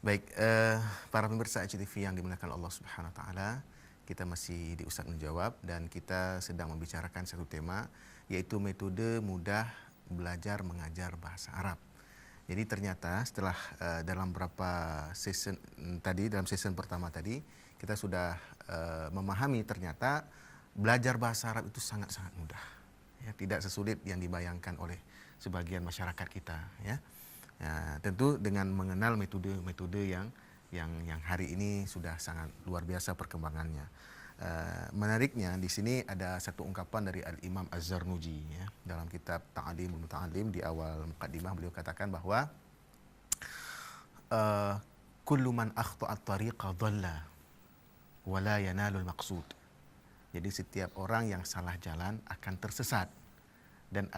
Baik, para pemirsa ICTV yang dimuliakan Allah Subhanahu wa taala, kita masih di Ustadz Menjawab dan kita sedang membicarakan satu tema yaitu metode mudah belajar mengajar bahasa Arab. Jadi ternyata setelah dalam beberapa season tadi, dalam season pertama tadi, kita sudah memahami ternyata belajar bahasa Arab itu sangat-sangat mudah. Ya, tidak sesulit yang dibayangkan oleh sebagian masyarakat kita, ya. Ya, tentu dengan mengenal metode-metode yang hari ini sudah sangat luar biasa perkembangannya. Menariknya di sini ada satu ungkapan dari Al-Imam Az-Zarnuji, ya, dalam kitab Ta'alimul Muta'allim. Di awal muqaddimah beliau katakan bahwa kullu man akhta'a at-tariqa dhalla wa la yanalul maqsud. Jadi setiap orang yang salah jalan akan tersesat dan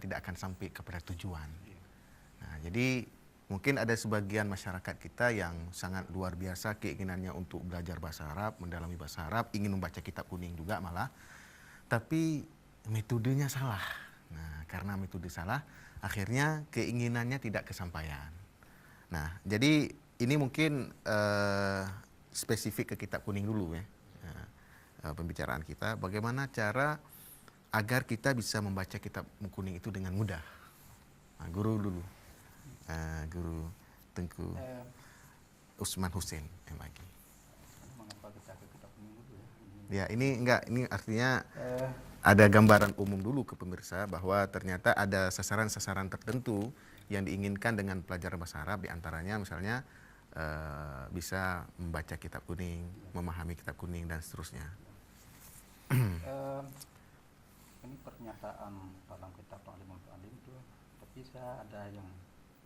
tidak akan sampai kepada tujuan. Nah, jadi mungkin ada sebagian masyarakat kita yang sangat luar biasa keinginannya untuk belajar bahasa Arab, mendalami bahasa Arab, ingin membaca kitab kuning juga malah, tapi metodenya salah. Nah, karena metode salah, akhirnya keinginannya tidak kesampaian. Nah, jadi ini mungkin spesifik ke kitab kuning dulu, ya, pembicaraan kita. Bagaimana cara agar kita bisa membaca kitab kuning itu dengan mudah. Nah, guru dulu. Guru Tengku Usman Hussein lagi. Mengapa kita ke kitab kuning dulu ya? Ya, ini artinya ada gambaran umum dulu ke pemirsa bahwa ternyata ada sasaran-sasaran tertentu yang diinginkan dengan pelajaran bahasa Arab, diantaranya misalnya bisa membaca kitab kuning, memahami kitab kuning dan seterusnya. Ini pernyataan dalam kitab Ta'alimul Muta'allim itu, tapi saya ada yang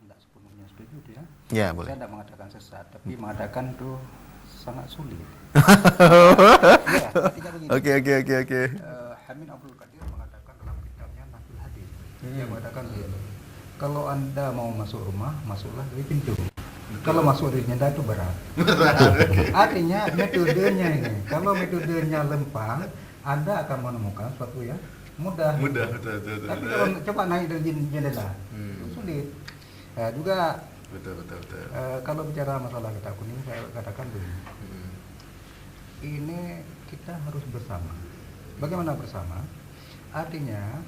tidak sepenuhnya setuju dia. Ya, boleh. Saya tidak mengatakan sesat, tapi mengatakan itu sangat sulit. Ya, artinya begini. Oke. Hamid Abdul Qadir mengatakan dalam kitabnya Nahjul Hadis. Dia mengatakan begini, kalau Anda mau masuk rumah, masuklah dari pintu. Kalau masuk dari jendela itu berat. Artinya metodenya ini, kalau metodenya lempang, Anda akan menemukan sesuatu yang mudah. Betul. Tapi kalau coba naik dari jendela, itu sulit. Juga Betul. kalau bicara masalah kitab kuning, saya katakan begini. Ini kita harus bersama. Bagaimana bersama? Artinya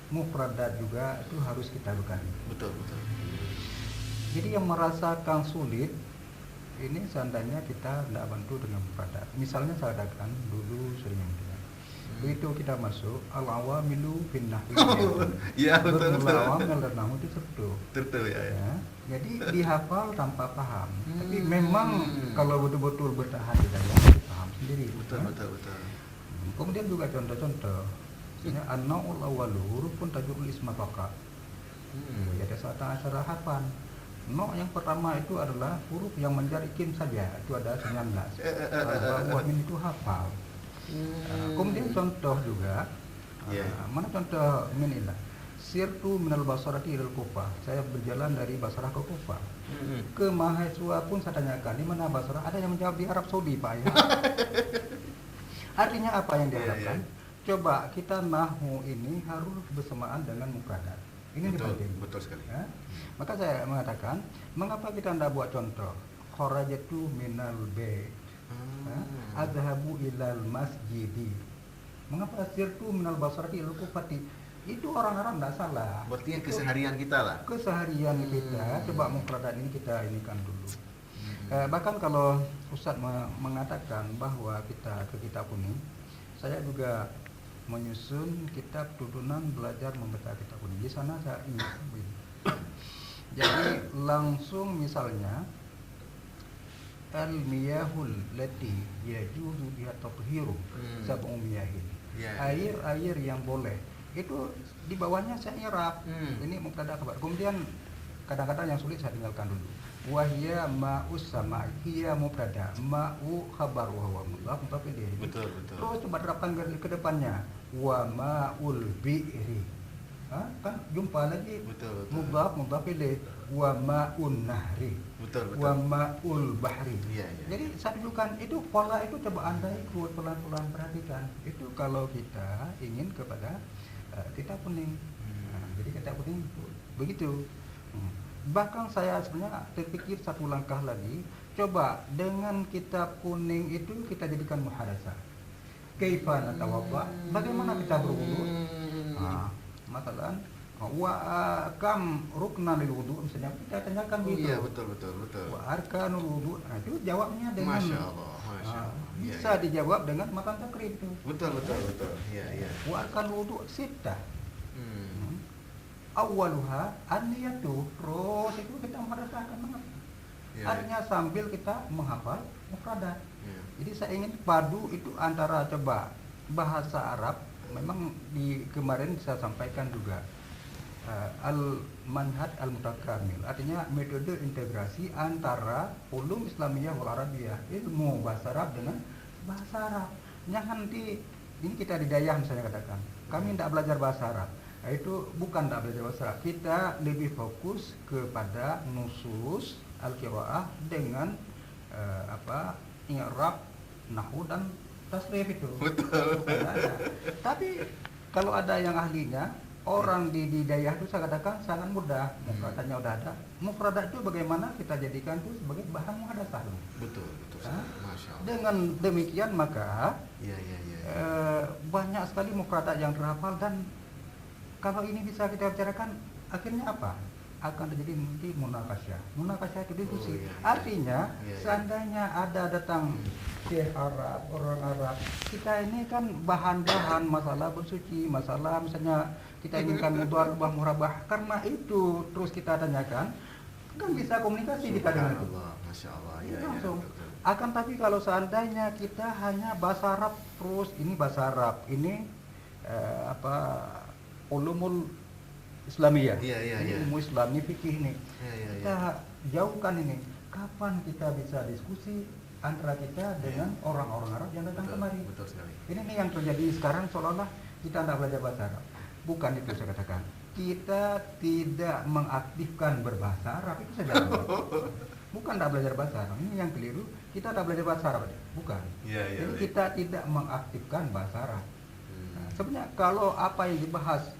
mufradat juga itu harus kita bekali. Betul. Jadi yang merasakan sulit ini seandainya kita tidak bantu dengan mufradat. Misalnya saya katakan dulu sering mendengar. Begitu kita masuk al-awamilu bin nahwi. Iya, betul. Awamil dan nahwu itu Betul ya. Jadi dihafal tanpa paham. Tapi memang kalau betul-betul bertahan di dalam paham sendiri. Betul. Kemudian juga contoh-contoh. Misalnya an-naul awwalu huruf pun tajurul isma faqa. Ada satu asyara hafal. No yang pertama itu adalah huruf yang menjadi kim saja. Itu ada 19. Wa min itu hafal. Kemudian contoh juga, mana contoh min ilah? Sirtu minal Basrati ilal Kufah. Saya berjalan dari Basrah ke Kufah. Ke mahasiswa pun saya tanyakan, di mana Basrah? Ada yang menjawab di Arab Saudi, Pak. Ya. Artinya apa yang diharapkan? Coba kita nahwu ini harus bersamaan dengan mufradat. Ini penting. Betul sekali. Ya? Maka saya mengatakan, mengapa kita tidak buat contoh? Kharajatu minal bay. Adhabu ilal masjidi. Mengapa sirtu minal Basrati ilal Kufati? Itu orang Arab tidak salah. Berarti yang keseharian kita lah. Keseharian kita, coba mufradat ini kita inikan dulu. Bahkan kalau Ustadz mengatakan bahwa kita ke kitab kuning, saya juga menyusun kitab tuntunan belajar membaca kitab kuning. Di sana saya ingin begini. Jadi langsung misalnya al-miyahul lati yajuzu biha tathiru sab'u miyahin. Air yang boleh. Itu di bawahnya saya i'rab. Ini mubtada khabar. Kemudian kadang-kadang yang sulit saya tinggalkan dulu. Wahya ma'us sama, hiya mubtada, ma'u khabar wa huwa mudhaf ilaih. Betul. Terus coba terapkan ke depannya. Wa ma'ul bi'ri. Kan jumpa lagi. Betul. Mudhaf ilaih. Wa ma'un nahri. Betul. Wa ma'ul bahri. Iya. Jadi saya dulukan itu pola itu coba Anda ikut pelan-pelan perhatikan. Itu kalau kita ingin kepada kitab kuning. Jadi kitab kuning begitu. Bahkan saya sebenarnya terpikir satu langkah lagi, coba dengan kitab kuning itu kita jadikan muhadasah. Kaifa natawadda? Bagaimana kita berwudu? Ah, masalah wa kam rukna lil wudu, misalnya kita tanyakan Oh begitu. iya, betul betul betul. Wa arkanul wudu. Nah, itu jawabnya dengan Masya Allah, Masya Allah. Iya, bisa iya. dijawab dengan matan takrib itu. Betul betul betul. Iya iya. Wa arkanul wudu sittah. Hmm. Awaluha an-niyatu. Terus itu kita muhadasahkan mengapa? Iya, iya. Artinya sambil kita menghafal mufradat. Iya. Jadi saya ingin padu itu antara coba bahasa Arab, memang di kemarin saya sampaikan juga al-manhaj al-mutakamil, artinya metode integrasi antara ulum Islamiyah wal Arabiyah, ilmu bahasa Arab dengan bahasa Arab. Jangan nanti ini kita di Dayah misalnya katakan, kami tidak belajar bahasa Arab. Nah, itu bukan tidak belajar bahasa Arab, kita lebih fokus kepada nusus al-qiraah dengan i'rab, nahwu dan tasrif itu. Betul. Bukan ada. Tapi kalau ada yang ahlinya, orang di Dayah itu saya katakan sangat mudah. Mufradanya udah ada. Mufradat itu bagaimana kita jadikan itu sebagai bahan muhadasah. Betul betul. Hah? Masya Allah. Dengan demikian maka Iya iya iya. banyak sekali mufradat yang terhafal, dan kalau ini bisa kita bicarakan, akhirnya apa? Akan terjadi nanti munakasyah. Munakasyah itu diskusi. Oh, iya, iya. Artinya Iya, iya. seandainya ada datang Syekh Arab, orang Arab, kita ini kan bahan-bahan masalah bersuci, masalah misalnya kita inginkan mudharabah murabah, karena itu terus kita tanyakan, kan bisa komunikasi kita dengan itu. Subhanallah, Masya Allah. Iya iya. Langsung. Betul, betul. Akan tapi kalau seandainya kita hanya bahasa Arab terus, ini bahasa Arab, ini ulumul Islamiyah, Iya, iya, ini iya. ilmu Islam, ini fikih ini, Iya iya kita iya. jauhkan ini. Kapan kita bisa diskusi antara kita dengan orang-orang Arab yang datang Betul, kemari? betul sekali. Ini nih yang terjadi sekarang, seolah-olah kita tidak belajar bahasa Arab. Bukan itu saya katakan. Kita tidak mengaktifkan berbahasa Arab, itu saja. Bukan tidak belajar bahasa Arab. Ini yang keliru. Kita tidak belajar bahasa Arab. Bukan. Iya iya. Jadi baik. kita tidak mengaktifkan bahasa Arab. Hmm. Nah, sebenarnya kalau apa yang dibahas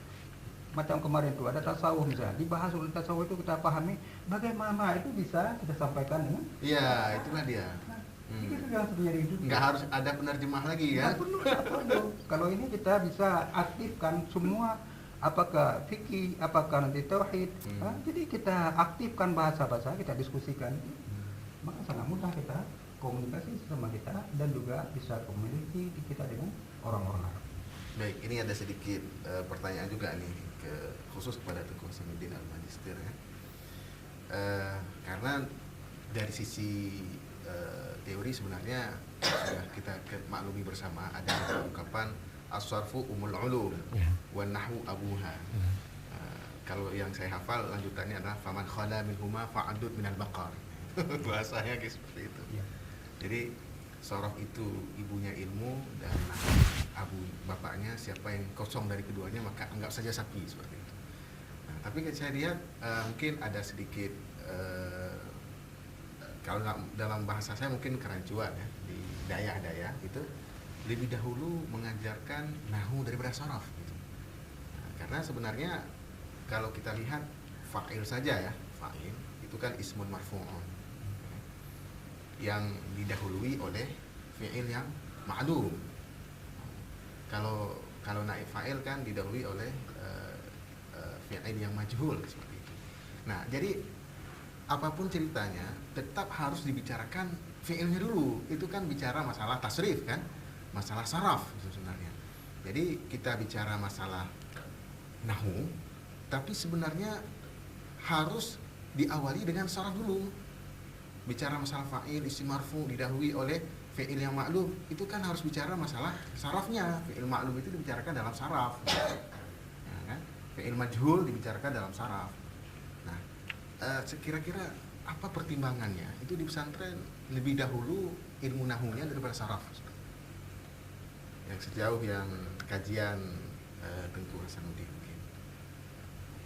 macam kemarin itu ada tasawuf misalnya, dibahas oleh tasawuf itu kita pahami, bagaimana itu bisa kita sampaikan dengan Iya, itulah dia. nah, Hmm. itu yang sebenarnya itu Nggak harus ada penerjemah lagi nggak ya. perlu, nggak perlu. Kalau ini kita bisa aktifkan semua, apakah fikih, apakah nanti tauhid. Hmm. Nah, jadi kita aktifkan bahasa-bahasa, kita diskusikan, maka sangat mudah kita komunikasi sama kita, dan juga bisa komunikasi kita dengan orang-orang Arab. Baik, ini ada sedikit pertanyaan juga nih khusus kepada Tengku Samiuddin Al-Magister ya. Karena dari sisi teori sebenarnya sudah kita maklumi bersama, ada ungkapan as-sarfu umul ulum wan nahwu abuha. Kalau yang saya hafal lanjutannya adalah faman khala minhuma fa'adud minal baqar. Bahasanya kayak seperti itu. Ya. Jadi sorof itu ibunya ilmu, dan abu bapaknya, siapa yang kosong dari keduanya maka anggap saja sapi, seperti itu. Nah, tapi saya lihat mungkin ada sedikit kalau dalam bahasa saya mungkin kerancuan ya, di Dayah itu lebih dahulu mengajarkan nahu daripada sorof gitu. Nah, karena sebenarnya kalau kita lihat fa'il saja ya, fa'il itu kan ismun marfu'un yang didahului oleh fi'il yang ma'lum. Kalau naib fa'il kan didahului oleh fi'il yang majhul, seperti itu. Nah, jadi apapun ceritanya tetap harus dibicarakan fi'ilnya dulu. Itu kan bicara masalah tasrif kan, masalah saraf itu sebenarnya. Jadi kita bicara masalah nahwu, tapi sebenarnya harus diawali dengan saraf dulu. Bicara masalah fa'il isim marfu didahului oleh fi'il yang maklum, itu kan harus bicara masalah sarafnya. Fi'il maklum itu dibicarakan dalam saraf, ya kan? Fi'il majhul dibicarakan dalam saraf. Nah, kira-kira apa pertimbangannya? Itu di pesantren lebih dahulu ilmu nahunya daripada saraf. Yang sejauh yang kajian Tengku Hasanuddin mungkin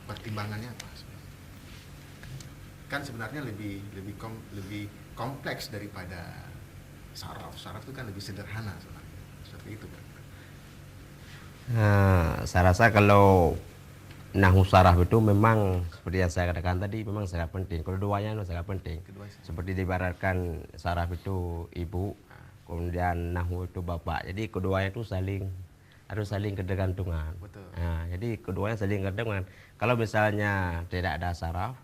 pertimbangannya apa? Kan sebenarnya lebih kompleks daripada saraf. Saraf itu kan lebih sederhana sebenarnya. Seperti itu kan. Saya rasa kalau nahu saraf itu memang seperti yang saya katakan tadi memang sangat penting. Keduanya itu sangat penting. Keduanya. Seperti diibaratkan saraf itu ibu, kemudian nahu itu bapak. Jadi keduanya itu harus saling ketergantungan. Betul. Nah, jadi keduanya saling ketergantungan. Kalau misalnya tidak ada saraf,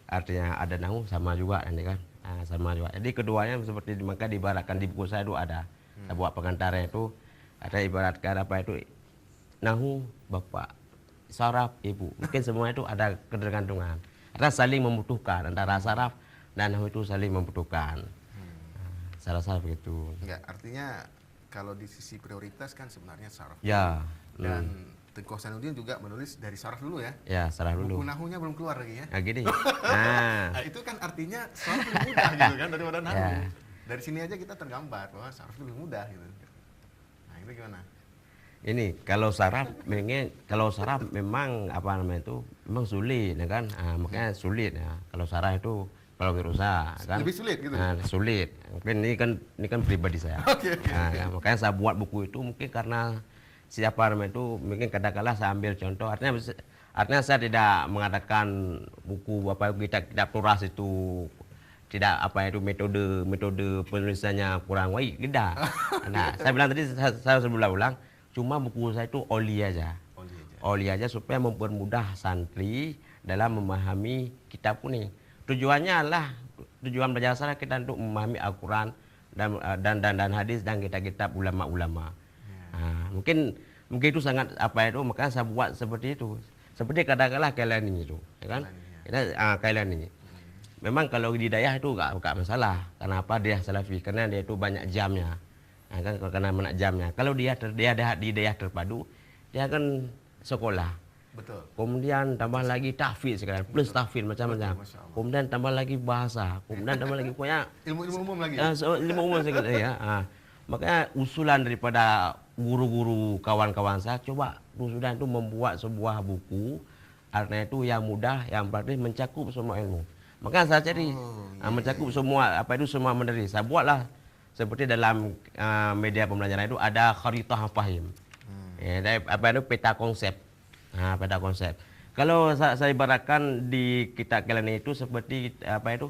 artinya ada nahu sama juga nanti kan. Nah, sama juga. Jadi keduanya seperti maka diibaratkan di buku saya itu ada. Saya buat pengantarnya itu ada ibaratkan apa itu nahu bapak, saraf ibu. Mungkin semua itu ada ketergantungan. Ada saling membutuhkan antara saraf dan nahu itu saling membutuhkan. Saya rasa begitu. Enggak, artinya kalau di sisi prioritas kan sebenarnya saraf. Ya. Dan Tengku Hasanuddin juga menulis dari saraf dulu ya. Ya, saraf Buku dulu. nahunya belum keluar lagi ya. Nah, gini. Nah, Nah, itu kan artinya saraf lebih mudah gitu kan daripada nahu. Ya. Dari sini aja kita tergambar bahwa saraf lebih mudah gitu. Nah, itu gimana? ini kalau saraf memang apa namanya itu memang sulit ya kan. Nah, makanya sulit ya. Kalau saraf itu kalau berusaha kan Lebih sulit gitu. nah, sulit. Mungkin ini kan pribadi saya. Oke. Nah, ya, makanya saya buat buku itu mungkin karena siapa namanya itu mungkin kadang-kala saya ambil contoh artinya saya tidak mengatakan buku apa kitab turas itu tidak apa itu metode penulisannya kurang baik, tidak. Nah, saya bilang tadi saya ulang cuma buku saya itu oli aja. Oli aja supaya mempermudah santri dalam memahami kitab kuning. Tujuan belajar saya kita untuk memahami Al-Quran dan hadis dan kitab-kitab ulama-ulama. Nah, mungkin itu sangat apa itu makanya saya buat seperti itu. Seperti katakanlah Kailani itu, ya kan? Kailani. Memang kalau di dayah itu enggak masalah. Kenapa dia salafi? Karena dia itu banyak jamnya. Nah, kan karena banyak jamnya. Kalau dia di dayah terpadu, dia kan sekolah. Betul. Kemudian tambah lagi tahfidz sekarang, plus tahfidz macam-macam. Masya Allah. Kemudian tambah lagi bahasa, kemudian tambah lagi pokoknya Ilmu-ilmu umum lagi. ilmu umum sekali ya. Makanya usulan daripada guru-guru kawan-kawan saya coba usulan itu membuat sebuah buku artinya itu yang mudah, yang praktis mencakup semua ilmu. Makanya saya cari mencakup semua apa itu semua materi. Saya buatlah seperti dalam media pembelajaran itu ada kharitah fahim. Ya, apa itu peta konsep. Nah, peta konsep. Kalau saya ibaratkan di kitab Kailani itu seperti apa itu?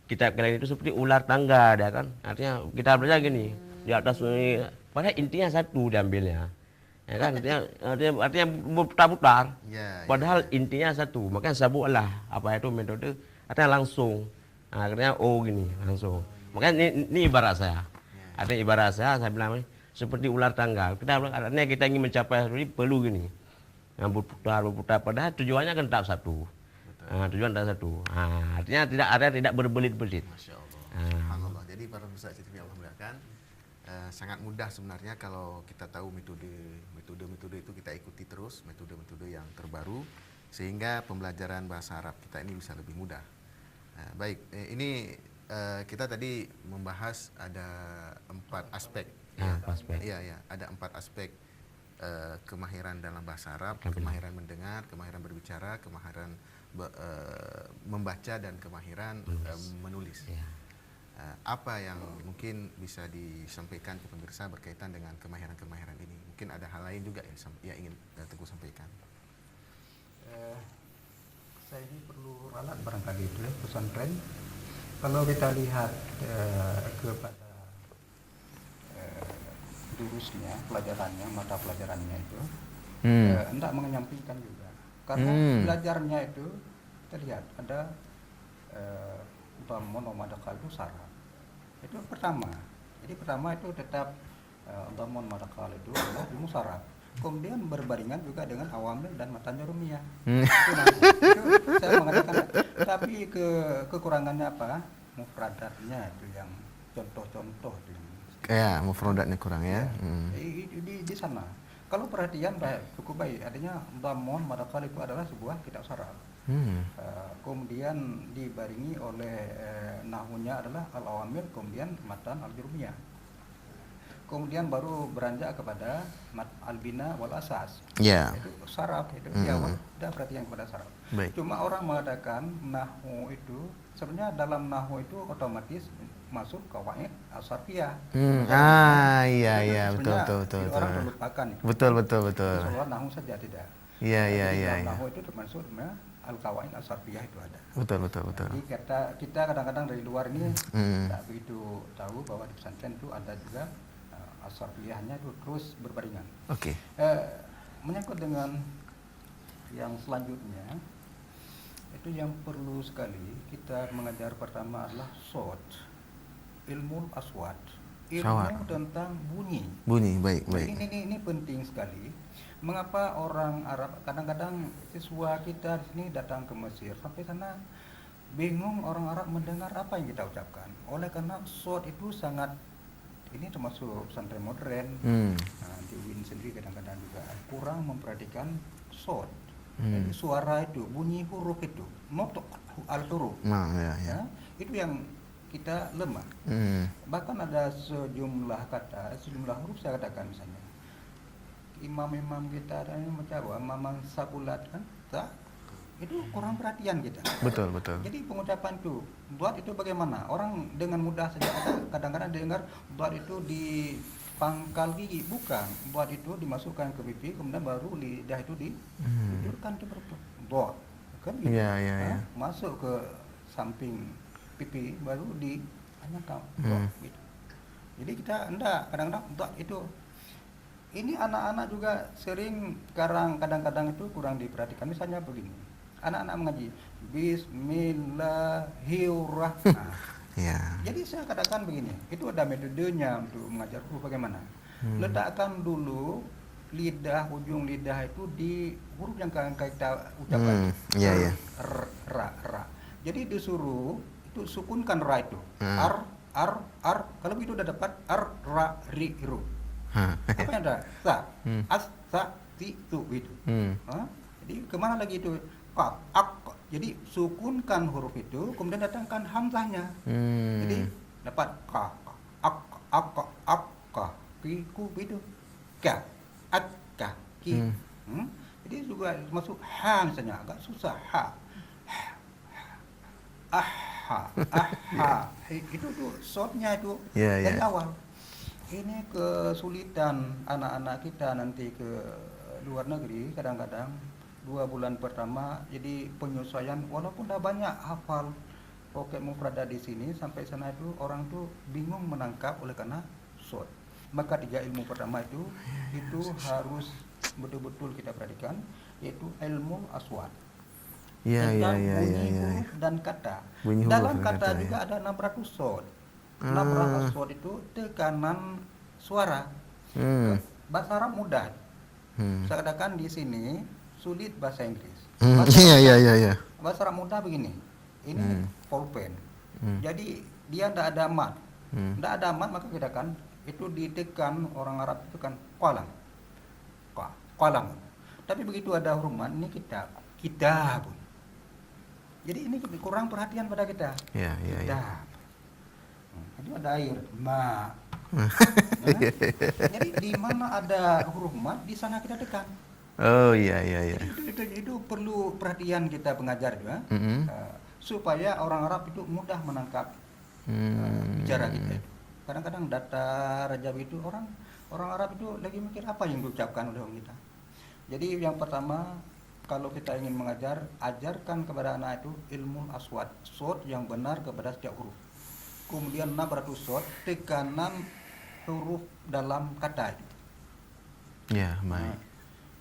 Kitab Kailani itu seperti ular tangga dia kan. Artinya kita belajar gini, di atas ini padahal intinya satu diambilnya. Ya kan? Artinya berputar-putar. Ya, Padahal intinya satu. Makanya saya buatlah apa itu metode artinya langsung. Nah, akhirnya gini, langsung. Makanya ini ibarat saya. Artinya ibarat saya bilang seperti ular tangga. Artinya kita ingin mencapai seperti perlu gini. Yang berputar. Padahal tujuannya kan tetap satu. Tujuan tetap satu. Artinya tidak berbelit-belit. Masya Allah. Subhanallah. Jadi para pemirsa CTV Allah muliakan, sangat mudah sebenarnya kalau kita tahu metode itu kita ikuti terus, metode-metode yang terbaru sehingga pembelajaran bahasa Arab kita ini bisa lebih mudah. Baik, ini kita tadi membahas ada 4 aspek. Iya, ada 4 aspek kemahiran dalam bahasa Arab, kemahiran mendengar, kemahiran berbicara, kemahiran membaca dan kemahiran menulis. Apa yang mungkin bisa disampaikan ke pemirsa berkaitan dengan kemahiran-kemahiran ini? Mungkin ada hal lain juga yang ingin Teguh sampaikan. Saya ini perlu ralat barangkali itu ya, pesantren. Kalau kita lihat kepada jurusnya, pelajarannya, mata pelajarannya itu hendak menyampingkan juga. Karena belajarnya itu terlihat ada dhamma madakal itu saraf. Itu pertama. Jadi pertama itu tetap dhamma madakal itu adalah ilmu saraf. Kemudian berbaringan juga dengan awamil dan matanya rumiyah. Itu saya mengatakan. Tapi kekurangannya apa? Mufradatnya itu yang contoh-contoh itu. Ya, mufradatnya kurang ya. Di sana. Kalau perhatian cukup baik. Artinya dhamma madakal itu adalah sebuah kitab saraf. Kemudian dibaringi oleh nahunya adalah al-awamil, kemudian matan al-jurmiyah. Kemudian baru beranjak kepada al-bina wal asas. Itu saraf itu ada perhatian kepada saraf. Baik. Cuma orang mengatakan nahu itu sebenarnya dalam nahu itu otomatis masuk qawaid as-sarfiyah. Iya, betul. Orang terlupakan itu. Betul. Soal nahu saja tidak. Iya, iya, Jadi iya, dalam iya. nahwu itu termasuk sebenarnya al-qawaid as-sarfiyah itu ada. Betul, betul, betul. Jadi kita kadang-kadang dari luar ini Hmm. tidak begitu tahu bahwa di pesantren itu ada juga as-sarfiyahnya itu terus berbarengan. Oke. Menyangkut dengan yang selanjutnya, itu yang perlu sekali kita mengajar pertama adalah shot, ilmu aswad, ilmu Syawat. tentang bunyi. Bunyi, baik, baik. Ini penting sekali. Mengapa orang Arab kadang-kadang siswa kita di sini datang ke Mesir sampai sana bingung orang Arab mendengar apa yang kita ucapkan. Oleh karena shot itu sangat, ini termasuk pesantren modern. Hmm. Nah, di UIN sendiri kadang-kadang juga kurang memperhatikan shot. Hmm. Jadi suara itu, bunyi huruf itu, notok al-huruf. Nah, ya, ya. Ya, itu yang kita lemah. Hmm. Bahkan ada sejumlah kata, sejumlah huruf saya katakan misalnya. Imam-imam kita ada yang mencawa, mamang sabulat kan, tak? Itu kurang perhatian kita. Betul, betul. Jadi pengucapan itu, buat itu bagaimana? Orang dengan mudah saja kadang-kadang dengar buat itu di pangkal gigi, bukan. Buat itu dimasukkan ke pipi, kemudian baru lidah itu ditiupkan itu buat, kan gitu. Iya, iya, Nah, iya. masuk ke samping pipi, baru ditanyakan Hmm. gitu. Jadi kita enggak, kadang-kadang buat itu. Ini anak-anak juga sering kadang-kadang itu kurang diperhatikan. Misalnya begini, anak-anak mengaji Bismillahirrahmanirrahim. Nah, Ya. jadi saya katakan begini, itu ada metodenya untuk mengajar huruf bagaimana. Letakkan dulu lidah, ujung lidah itu di huruf yang kita ucapkan. Iya, iya. Ra. Jadi disuruh itu sukunkan ra itu. Hmm. Ar. Kalau begitu udah dapat ra, ri, ru. Hah. Apa yang ada? Sa, Hmm. as, sa, ti, tu gitu. Hmm. Hah? Jadi kemana lagi itu? Ka, ak. Jadi sukunkan huruf itu, kemudian datangkan hamzahnya. Hmm. Jadi dapat ka, ak, ki, ku itu. Ka, ak, ka, ki. Jadi juga masuk ha misalnya, agak susah ha. Itu tuh shotnya itu Iya, dari iya. awal. Ini kesulitan anak-anak kita nanti ke luar negeri kadang-kadang 2 bulan pertama jadi penyesuaian walaupun udah banyak hafal pocket mufradat di sini sampai sana itu orang tuh bingung menangkap oleh karena short. Maka 3 ilmu pertama itu harus betul-betul kita perhatikan, yaitu ilmu aswad. Iya, iya, Tentang iya, iya, bunyi iya. huruf dan kata. Bunyi huruf Dalam dan kata kata, juga ya. ada nabratus short. Nabratus short itu tekanan suara. Bahasa Arab mudah. Saya katakan di sini sulit bahasa Inggris. Iya, iya, iya, iya. Bahasa Arab mudah begini. Ini pulpen. Jadi dia tidak ada mat. Tidak ada mat maka kita kan itu ditekan orang Arab itu kan qalam. Qalam. Tapi begitu ada huruf mat ini kitab. Jadi ini kurang perhatian pada kita. Iya, iya, iya. Kitab. Jadi ada air, ma. Jadi di mana ada huruf mat di sana kita tekan. Oh, iya, iya, iya. Itu perlu perhatian kita pengajar juga, supaya orang Arab itu mudah menangkap bicara kita. Kadang-kadang data Rajab itu orang Arab itu lagi mikir apa yang diucapkan oleh orang kita. Jadi yang pertama kalau kita ingin mengajar, ajarkan kepada anak itu ilmu aswad, shot yang benar kepada setiap huruf. Kemudian nabratus shot, tekanan huruf dalam kata itu. Ya, baik.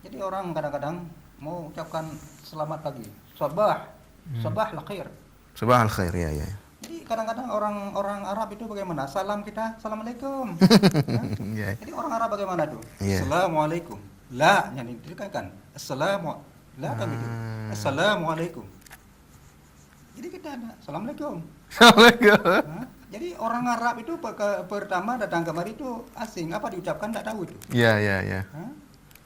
Jadi orang kadang-kadang mau ucapkan selamat pagi, sabah la khair. Subhanal khair, ya, ya. Jadi kadang-kadang orang Arab itu bagaimana? Salam kita, assalamualaikum. Ya. Jadi orang Arab bagaimana tuh? Iya. Assalamualaikum. La, yang ditekankan. Assalamu. La kan gitu. Assalamualaikum. Jadi kita ada assalamualaikum. Assalamualaikum. Hah? Jadi orang Arab itu pertama datang kemari itu asing, apa diucapkan tidak tahu itu. Ya, ya, ya. Hah?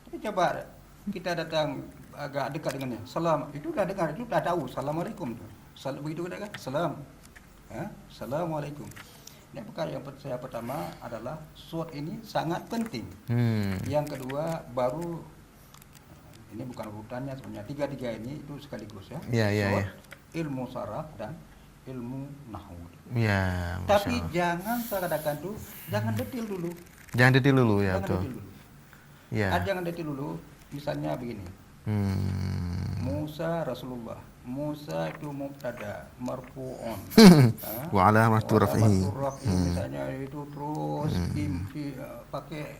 Tapi coba kita datang agak dekat dengannya. Salam, itu udah dengar, itu udah tahu. Assalamualaikum tuh. Begitu udah kan? Salam. Hah? Assalamualaikum. Ini perkara yang saya pertama adalah short ini sangat penting. Yang kedua baru ini bukan urutannya sebenarnya. Tiga ini itu sekaligus ya. Iya, iya, Short, iya. ilmu saraf dan ilmu nahwu. Ya, Masya Tapi Allah. jangan saya katakan tuh, jangan detail dulu. Jangan detail dulu, ya, Jangan betul. detail dulu. Ya. Jangan detail dulu. Misalnya begini, Musa Rasulullah. Musa itu mubtada marfu'un. Wa alamatu raf'ihi. Misalnya itu terus pakai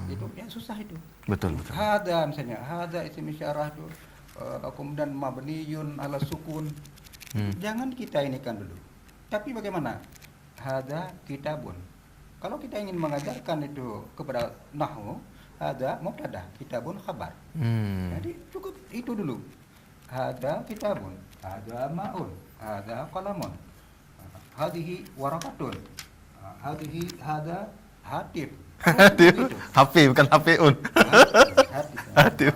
itu yang susah itu. Betul, betul. Hada misalnya, hada isim isyarah itu kemudian mabniyun ala sukun. Jangan kita ini kan dulu. Tapi bagaimana? Hada kitabun. Kalau kita ingin mengajarkan itu kepada nahwu, hada mubtada, kitabun khabar. Jadi cukup itu dulu. Hada kitabun, hada ma'un, hada qalamun, hadhihi warakatun, hadhihi hada hatif. HP bukan HPun. Hatif.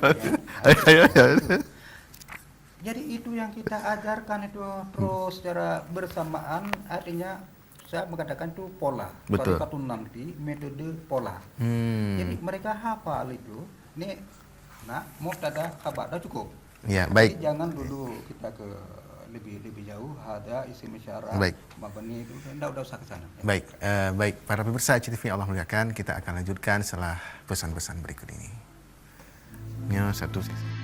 Jadi itu yang kita ajarkan itu terus secara bersamaan, artinya saya mengatakan itu pola. Betul. Tarikatun nanti metode pola. Jadi mereka hafal itu. Ini mubtada khabar dah cukup. Ya, baik. Jadi jangan dulu kita ke lebih jauh, ada isim isyarah, mabni itu udah usah ke sana. Baik, baik para pemirsa ICTV Allah muliakan, kita akan lanjutkan setelah pesan-pesan berikut ini. Ya, satu sesi.